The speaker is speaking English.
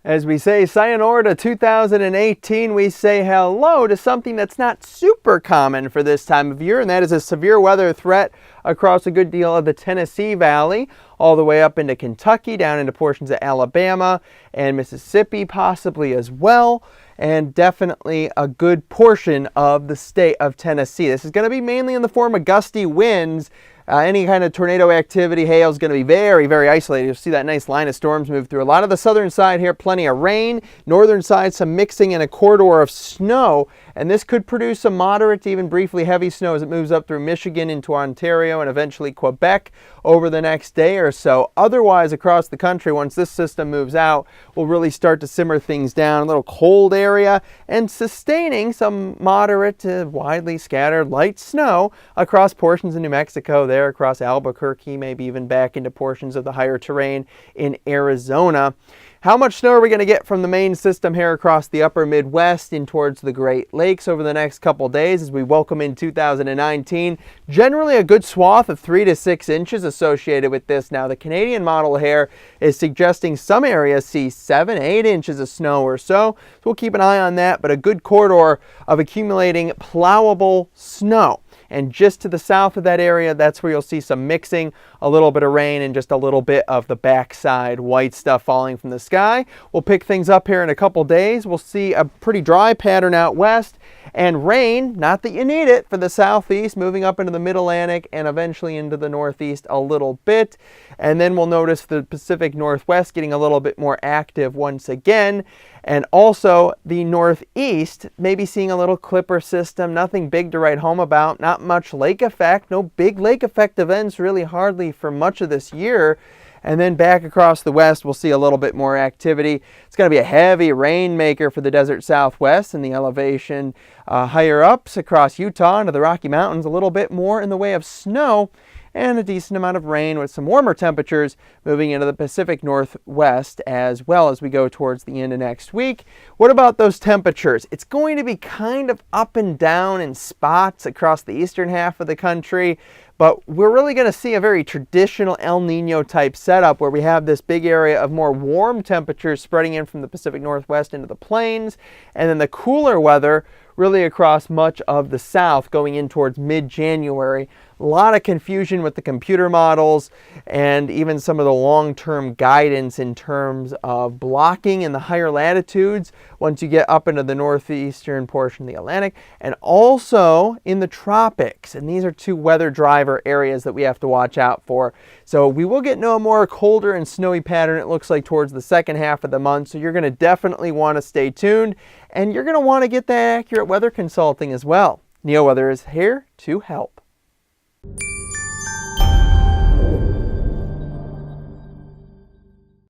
As we say sayonara to 2018, we say hello to something that's not super common for this time of year, and that is a severe weather threat across a good deal of the Tennessee Valley, all the way up into Kentucky, down into portions of Alabama and Mississippi possibly as well, and definitely a good portion of the state of Tennessee. This is going to be mainly in the form of gusty winds. Any kind of tornado activity, hail is going to be very, very isolated. You'll see that nice line of storms move through. A lot of the southern side here, plenty of rain. Northern side, some mixing and a corridor of snow. And this could produce some moderate to even briefly heavy snow as it moves up through Michigan into Ontario and eventually Quebec over the next day or so. Otherwise, across the country, once this system moves out, we'll really start to simmer things down. A little cold area and sustaining some moderate to widely scattered light snow across portions of New Mexico, there across Albuquerque, maybe even back into portions of the higher terrain in Arizona. How much snow are we going to get from the main system here across the upper Midwest in towards the Great Lakes over the next couple days as we welcome in 2019? Generally a good swath of 3 to 6 inches associated with this. Now the Canadian model here is suggesting some areas see 7, 8 inches of snow or so. So we'll keep an eye on that, but a good corridor of accumulating plowable snow. And just to the south of that area, that's where you'll see some mixing, a little bit of rain, and just a little bit of the backside white stuff falling from the sky. We'll pick things up here in a couple days. We'll see a pretty dry pattern out west and rain, not that you need it, for the southeast, moving up into the mid-Atlantic and eventually into the northeast a little bit. And then we'll notice the Pacific Northwest getting a little bit more active once again. And also the northeast, maybe seeing a little clipper system, nothing big to write home about, not much lake effect, no big lake effect events really hardly for much of this year. And then back across the west, we'll see a little bit more activity. It's going to be a heavy rainmaker for the desert southwest and the elevation higher ups across Utah into the Rocky Mountains, a little bit more in the way of snow and a decent amount of rain with some warmer temperatures moving into the Pacific Northwest as well as we go towards the end of next week. What about those temperatures? It's going to be kind of up and down in spots across the eastern half of the country, but we're really going to see a very traditional El Nino type setup where we have this big area of more warm temperatures spreading in from the Pacific Northwest into the plains, and then the cooler weather really across much of the south going in towards mid-January. A lot of confusion with the computer models and even some of the long-term guidance in terms of blocking in the higher latitudes once you get up into the northeastern portion of the Atlantic, and also in the tropics. And these are two weather driver areas that we have to watch out for. So we will get no more colder and snowy pattern, it looks like, towards the second half of the month. So you're going to definitely want to stay tuned, and you're going to want to get that accurate weather consulting as well. NeoWeather is here to help.